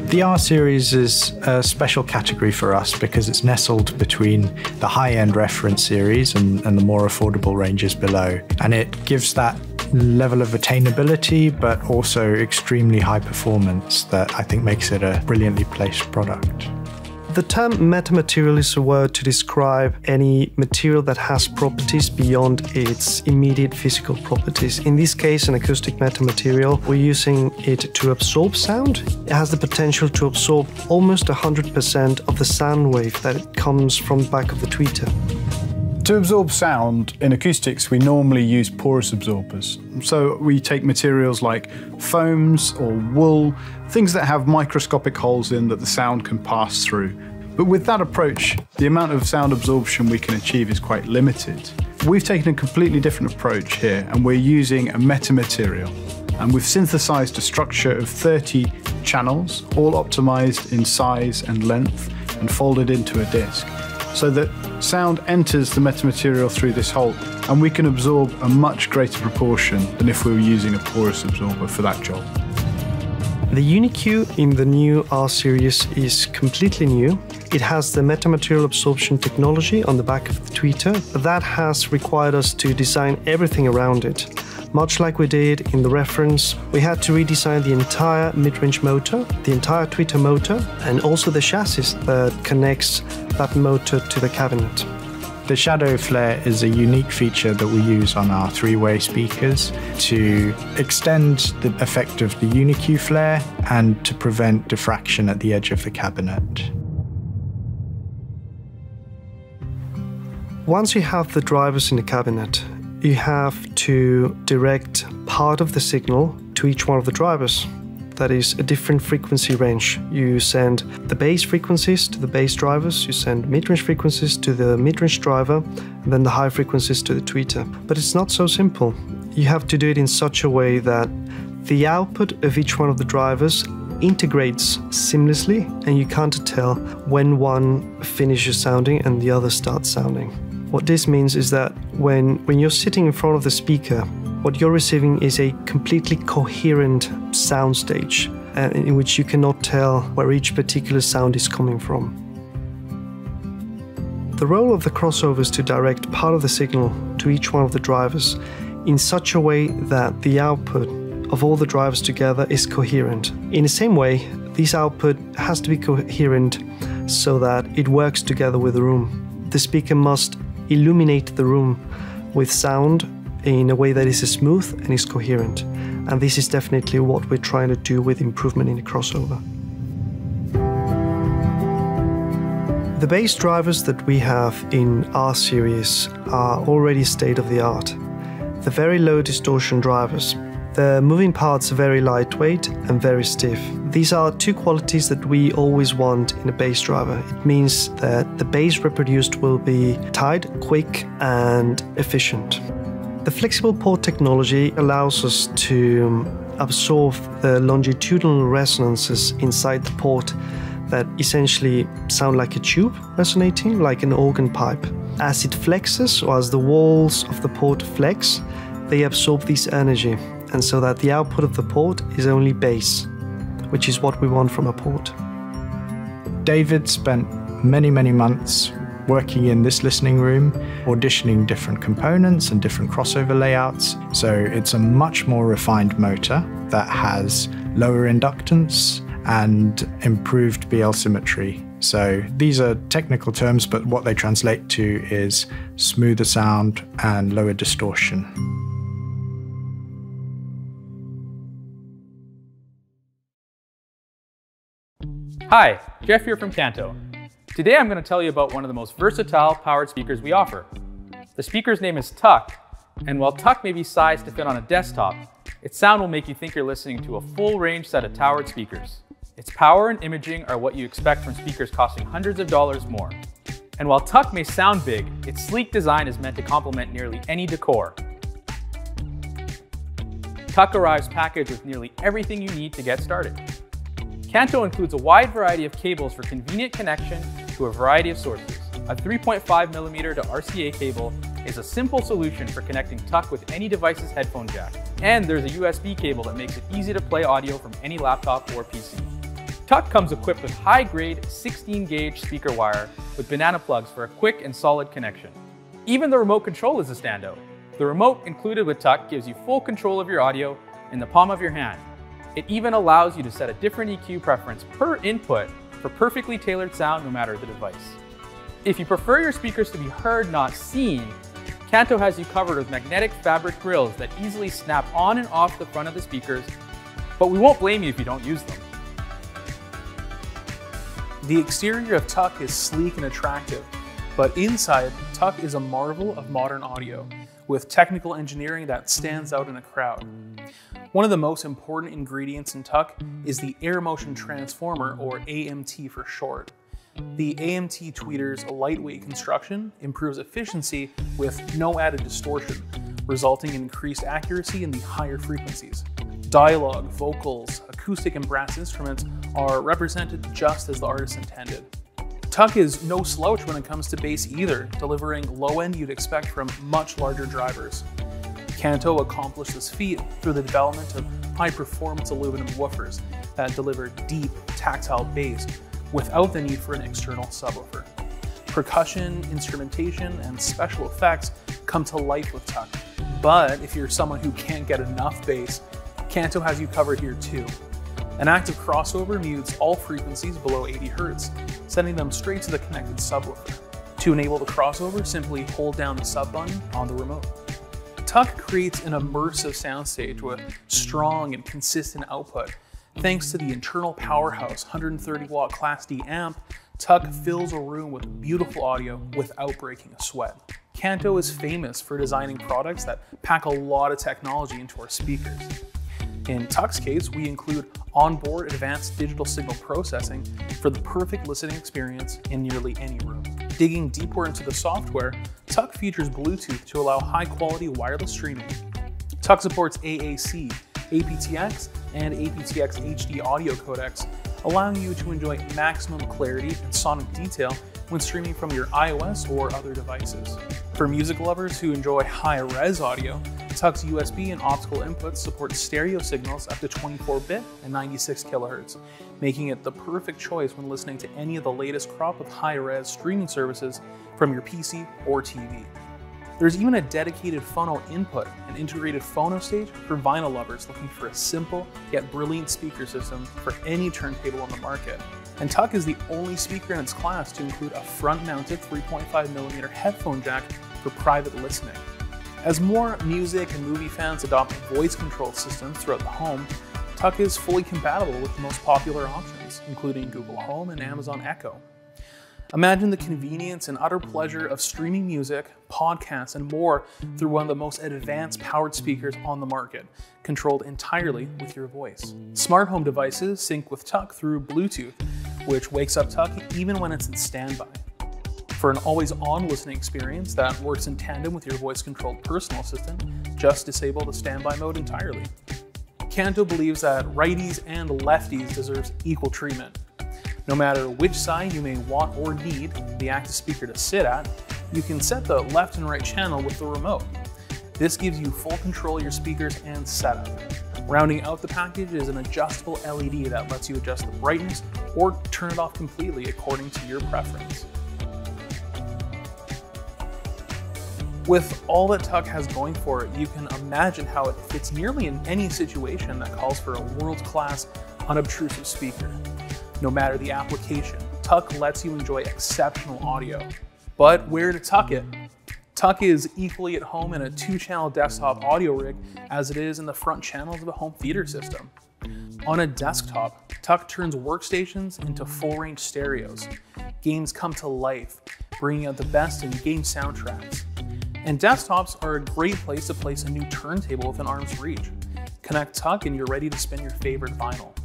The R series is a special category for us because it's nestled between the high-end reference series and the more affordable ranges below. And it gives that level of attainability, but also extremely high performance that I think makes it a brilliantly placed product. The term metamaterial is a word to describe any material that has properties beyond its immediate physical properties. In this case, an acoustic metamaterial, we're using it to absorb sound. It has the potential to absorb almost 100% of the sound wave that comes from the back of the tweeter. To absorb sound in acoustics, we normally use porous absorbers. So we take materials like foams or wool, things that have microscopic holes in that the sound can pass through. But with that approach, the amount of sound absorption we can achieve is quite limited. We've taken a completely different approach here, and we're using a metamaterial. And we've synthesized a structure of 30 channels, all optimized in size and length, and folded into a disc, so that sound enters the metamaterial through this hole, and we can absorb a much greater proportion than if we were using a porous absorber for that job. The UniQ in the new R series is completely new. It has the metamaterial absorption technology on the back of the tweeter. That has required us to design everything around it. Much like we did in the reference, we had to redesign the entire mid-range motor, the entire tweeter motor, and also the chassis that connects that motor to the cabinet. The shadow flare is a unique feature that we use on our three-way speakers to extend the effect of the UniQ flare and to prevent diffraction at the edge of the cabinet. Once you have the drivers in the cabinet, you have to direct part of the signal to each one of the drivers. That is a different frequency range. You send the bass frequencies to the bass drivers, you send mid-range frequencies to the mid-range driver, and then the high frequencies to the tweeter. But it's not so simple. You have to do it in such a way that the output of each one of the drivers integrates seamlessly, and you can't tell when one finishes sounding and the other starts sounding. What this means is that when you're sitting in front of the speaker, what you're receiving is a completely coherent soundstage in which you cannot tell where each particular sound is coming from. The role of the crossover is to direct part of the signal to each one of the drivers in such a way that the output of all the drivers together is coherent. In the same way, this output has to be coherent so that it works together with the room. The speaker must illuminate the room with sound in a way that is smooth and is coherent. And this is definitely what we're trying to do with improvement in the crossover. The bass drivers that we have in R series are already state-of-the-art. The very low distortion drivers. The moving parts are very lightweight and very stiff. These are two qualities that we always want in a bass driver. It means that the bass reproduced will be tight, quick, and efficient. The flexible port technology allows us to absorb the longitudinal resonances inside the port that essentially sound like a tube resonating, like an organ pipe. As it flexes, or as the walls of the port flex, they absorb this energy, and so that the output of the port is only bass, which is what we want from a port. David spent many months working in this listening room, auditioning different components and different crossover layouts. So it's a much more refined motor that has lower inductance and improved BL symmetry. So these are technical terms, but what they translate to is smoother sound and lower distortion. Hi, Jeff here from Kanto. Today I'm going to tell you about one of the most versatile powered speakers we offer. The speaker's name is TUK, and while TUK may be sized to fit on a desktop, its sound will make you think you're listening to a full range set of towered speakers. Its power and imaging are what you expect from speakers costing hundreds of dollars more. And while TUK may sound big, its sleek design is meant to complement nearly any decor. TUK arrives packaged with nearly everything you need to get started. Kanto includes a wide variety of cables for convenient connection to a variety of sources. A 3.5mm to RCA cable is a simple solution for connecting TUK with any device's headphone jack. And there's a USB cable that makes it easy to play audio from any laptop or PC. TUK comes equipped with high-grade 16-gauge speaker wire with banana plugs for a quick and solid connection. Even the remote control is a standout. The remote included with TUK gives you full control of your audio in the palm of your hand. It even allows you to set a different EQ preference per input for perfectly tailored sound no matter the device. If you prefer your speakers to be heard, not seen, Kanto has you covered with magnetic fabric grills that easily snap on and off the front of the speakers, but we won't blame you if you don't use them. The exterior of TUK is sleek and attractive, but inside, TUK is a marvel of modern audio, with technical engineering that stands out in a crowd. One of the most important ingredients in TUK is the Air Motion Transformer, or AMT for short. The AMT tweeter's lightweight construction improves efficiency with no added distortion, resulting in increased accuracy in the higher frequencies. Dialogue, vocals, acoustic and brass instruments are represented just as the artist intended. TUK is no slouch when it comes to bass either, delivering low end you'd expect from much larger drivers. Kanto accomplished this feat through the development of high-performance aluminum woofers that deliver deep, tactile bass without the need for an external subwoofer. Percussion, instrumentation, and special effects come to life with TUK. But if you're someone who can't get enough bass, Kanto has you covered here too. An active crossover mutes all frequencies below 80 Hz, sending them straight to the connected subwoofer. To enable the crossover, simply hold down the sub button on the remote. TUK creates an immersive soundstage with strong and consistent output. Thanks to the internal powerhouse 130-watt Class D amp, TUK fills a room with beautiful audio without breaking a sweat. Kanto is famous for designing products that pack a lot of technology into our speakers. In TUK's case, we include onboard advanced digital signal processing for the perfect listening experience in nearly any room. Digging deeper into the software, TUK features Bluetooth to allow high-quality wireless streaming. TUK supports AAC, aptX, and aptX HD audio codecs, allowing you to enjoy maximum clarity and sonic detail when streaming from your iOS or other devices. For music lovers who enjoy high-res audio, TUK's USB and optical inputs support stereo signals up to 24-bit and 96 kHz, making it the perfect choice when listening to any of the latest crop of high-res streaming services from your PC or TV. There's even a dedicated phono input and integrated phono stage for vinyl lovers looking for a simple yet brilliant speaker system for any turntable on the market. And TUK is the only speaker in its class to include a front-mounted 3.5mm headphone jack for private listening. As more music and movie fans adopt voice control systems throughout the home, TUK is fully compatible with the most popular options, including Google Home and Amazon Echo. Imagine the convenience and utter pleasure of streaming music, podcasts, and more through one of the most advanced powered speakers on the market, controlled entirely with your voice. Smart home devices sync with TUK through Bluetooth, which wakes up TUK even when it's in standby. For an always-on listening experience that works in tandem with your voice-controlled personal assistant, just disable the standby mode entirely. Kanto believes that righties and lefties deserve equal treatment. No matter which side you may want or need the active speaker to sit at, you can set the left and right channel with the remote. This gives you full control of your speakers and setup. Rounding out the package is an adjustable LED that lets you adjust the brightness or turn it off completely according to your preference. With all that TUK has going for it, you can imagine how it fits nearly in any situation that calls for a world-class, unobtrusive speaker. No matter the application, TUK lets you enjoy exceptional audio. But where to TUK it? TUK is equally at home in a 2-channel desktop audio rig as it is in the front channels of a home theater system. On a desktop, TUK turns workstations into full-range stereos. Games come to life, bringing out the best in game soundtracks. And desktops are a great place to place a new turntable within arm's reach. Connect TUK and you're ready to spin your favorite vinyl.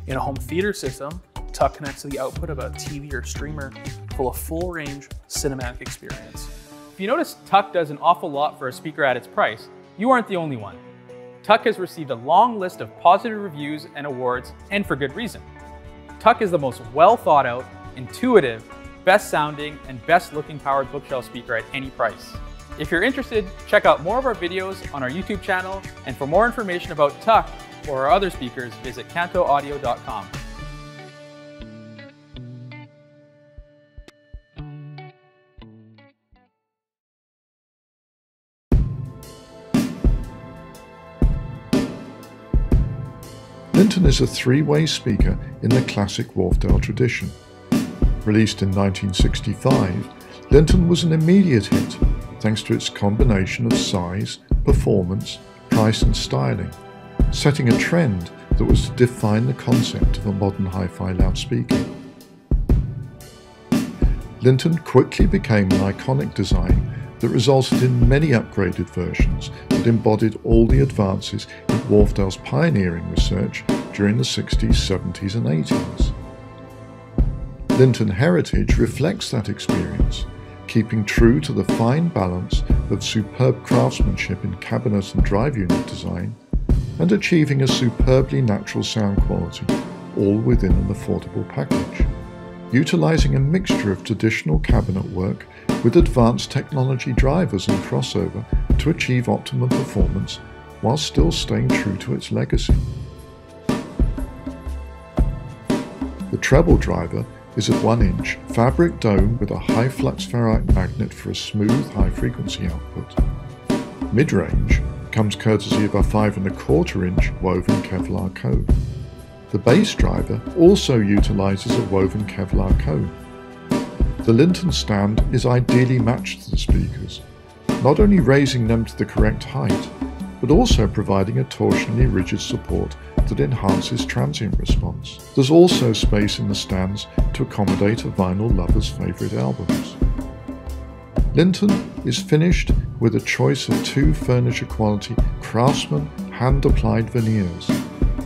In a home theater system, TUK connects to the output of a TV or streamer full of full-range cinematic experience. If you notice TUK does an awful lot for a speaker at its price, you aren't the only one. TUK has received a long list of positive reviews and awards, and for good reason. TUK is the most well-thought-out, intuitive, best-sounding, and best-looking powered bookshelf speaker at any price. If you're interested, check out more of our videos on our YouTube channel, and for more information about TUK or our other speakers, visit kantoaudio.com. Linton is a three-way speaker in the classic Wharfedale tradition. Released in 1965, Linton was an immediate hit thanks to its combination of size, performance, price and styling, setting a trend that was to define the concept of a modern hi-fi loudspeaker. Linton quickly became an iconic design that resulted in many upgraded versions that embodied all the advances in Wharfedale's pioneering research during the 60s, 70s and 80s. Linton heritage reflects that experience, keeping true to the fine balance of superb craftsmanship in cabinet and drive unit design, and achieving a superbly natural sound quality, all within an affordable package. Utilising a mixture of traditional cabinet work with advanced technology drivers and crossover to achieve optimum performance while still staying true to its legacy. The treble driver is a 1-inch fabric dome with a high flux ferrite magnet for a smooth high frequency output. Mid-range comes courtesy of a 5¼ woven Kevlar cone. The bass driver also utilises a woven Kevlar cone. The Linton stand is ideally matched to the speakers, not only raising them to the correct height, but also providing a torsionally rigid support that enhances transient response. There's also space in the stands to accommodate a vinyl lover's favourite albums. Linton is finished with a choice of 2 furniture quality Craftsman hand-applied veneers,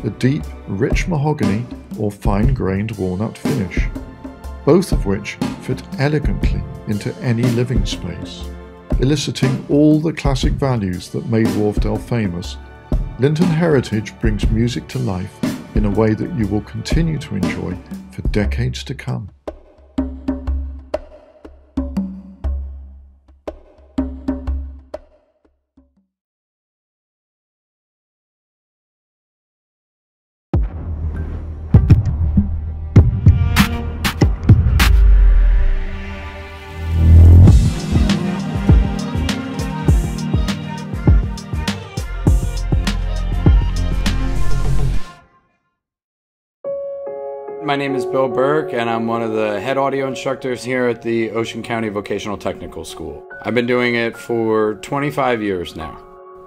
a deep, rich mahogany or fine-grained walnut finish, both of which fit elegantly into any living space. Eliciting all the classic values that made Wharfedale famous, Linton heritage brings music to life in a way that you will continue to enjoy for decades to come. My name is Bill Burke, and I'm one of the head audio instructors here at the Ocean County Vocational Technical School. I've been doing it for 25 years now.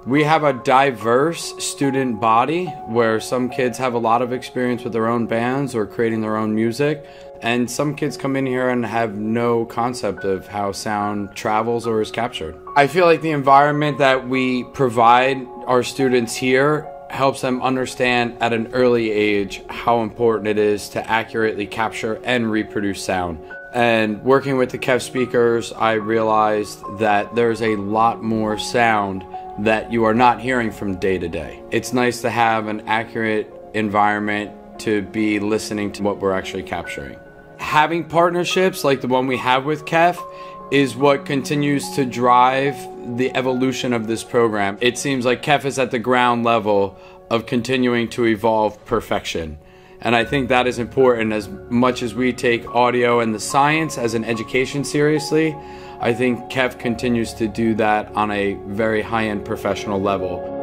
We have a diverse student body where some kids have a lot of experience with their own bands or creating their own music, and some kids come in here and have no concept of how sound travels or is captured. I feel like the environment that we provide our students here helps them understand at an early age how important it is to accurately capture and reproduce sound. And working with the KEF speakers, I realized that there's a lot more sound that you are not hearing from day to day. It's nice to have an accurate environment to be listening to what we're actually capturing. Having partnerships like the one we have with KEF is what continues to drive the evolution of this program. It seems like KEF is at the ground level of continuing to evolve perfection. And I think that is important. As much as we take audio and the science as an education seriously, I think KEF continues to do that on a very high-end professional level.